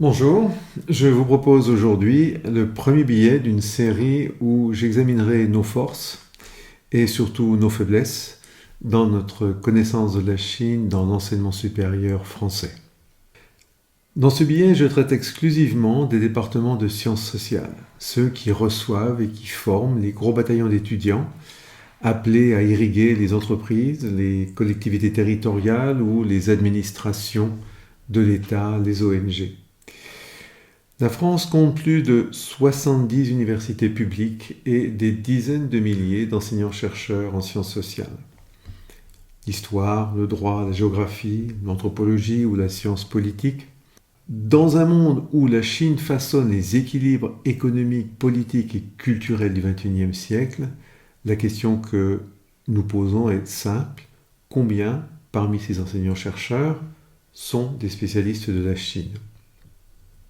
Bonjour, je vous propose aujourd'hui le premier billet d'une série où j'examinerai nos forces et surtout nos faiblesses dans notre connaissance de la Chine dans l'enseignement supérieur français. Dans ce billet, je traite exclusivement des départements de sciences sociales, ceux qui reçoivent et qui forment les gros bataillons d'étudiants appelés à irriguer les entreprises, les collectivités territoriales ou les administrations de l'État, les ONG. La France compte plus de 70 universités publiques et des dizaines de milliers d'enseignants-chercheurs en sciences sociales. L'histoire, le droit, la géographie, l'anthropologie ou la science politique. Dans un monde où la Chine façonne les équilibres économiques, politiques et culturels du XXIe siècle, la question que nous posons est simple. Combien, parmi ces enseignants-chercheurs, sont des spécialistes de la Chine ?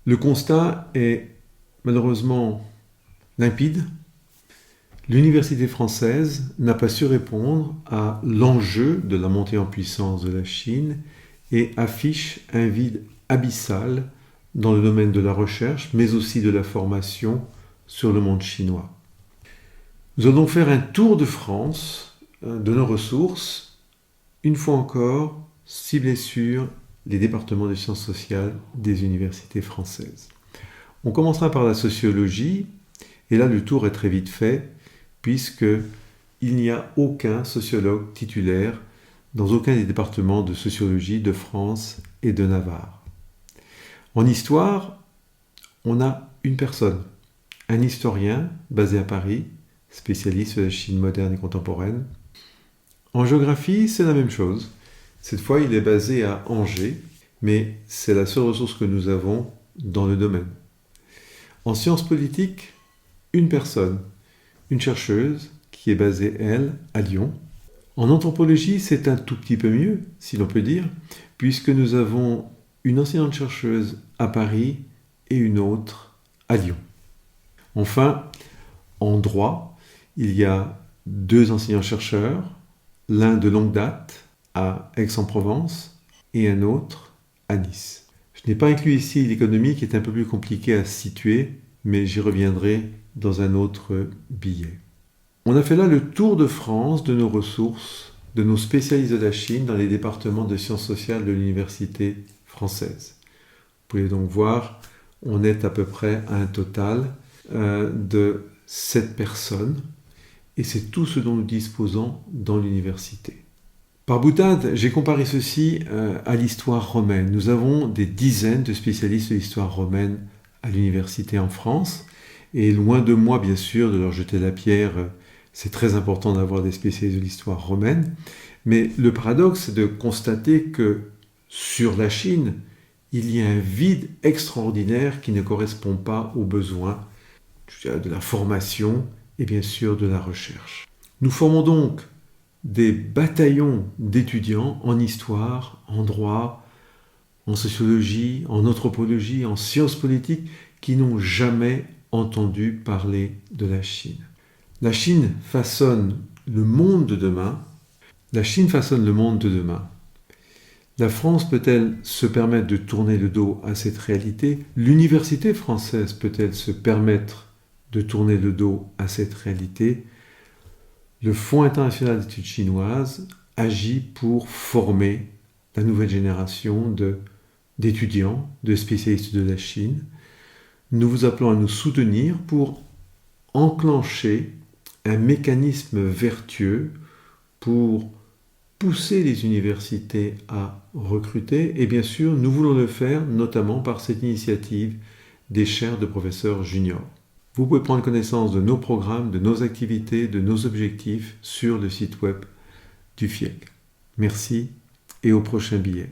Le constat est malheureusement limpide. L'université française n'a pas su répondre à l'enjeu de la montée en puissance de la Chine et affiche un vide abyssal dans le domaine de la recherche, mais aussi de la formation sur le monde chinois. Nous allons donc faire un tour de France de nos ressources, une fois encore ciblé sur les départements de sciences sociales des universités françaises. On commencera par la sociologie, et là le tour est très vite fait, puisqu'il n'y a aucun sociologue titulaire dans aucun des départements de sociologie de France et de Navarre. En histoire, on a une personne, un historien basé à Paris, spécialiste de la Chine moderne et contemporaine. En géographie, c'est la même chose. Cette fois, il est basé à Angers, mais c'est la seule ressource que nous avons dans le domaine. En sciences politiques, une personne, une chercheuse, qui est basée, elle, à Lyon. En anthropologie, c'est un tout petit peu mieux, si l'on peut dire, puisque nous avons une enseignante-chercheuse à Paris et une autre à Lyon. Enfin, en droit, il y a deux enseignants-chercheurs, l'un de longue date, à Aix-en-Provence et un autre à Nice. Je n'ai pas inclus ici l'économie qui est un peu plus compliquée à situer, mais j'y reviendrai dans un autre billet. On a fait là le tour de France de nos ressources, de nos spécialistes de la Chine dans les départements de sciences sociales de l'université française. Vous pouvez donc voir, on est à peu près à un total de 7 personnes, et c'est tout ce dont nous disposons dans l'université. Par boutade, j'ai comparé ceci à l'histoire romaine. Nous avons des dizaines de spécialistes de l'histoire romaine à l'université en France, et loin de moi, bien sûr, de leur jeter la pierre. C'est très important d'avoir des spécialistes de l'histoire romaine, mais le paradoxe, c'est de constater que sur la Chine, il y a un vide extraordinaire qui ne correspond pas aux besoins de la formation et bien sûr de la recherche. Nous formons donc des bataillons d'étudiants en histoire, en droit, en sociologie, en anthropologie, en sciences politiques, qui n'ont jamais entendu parler de la Chine. La Chine façonne le monde de demain. La Chine façonne le monde de demain. La France peut-elle se permettre de tourner le dos à cette réalité ? L'université française peut-elle se permettre de tourner le dos à cette réalité ? Le Fonds international d'études chinoises agit pour former la nouvelle génération d'étudiants, de spécialistes de la Chine. Nous vous appelons à nous soutenir pour enclencher un mécanisme vertueux pour pousser les universités à recruter. Et bien sûr, nous voulons le faire notamment par cette initiative des chaires de professeurs juniors. Vous pouvez prendre connaissance de nos programmes, de nos activités, de nos objectifs sur le site web du FIEC. Merci et au prochain billet.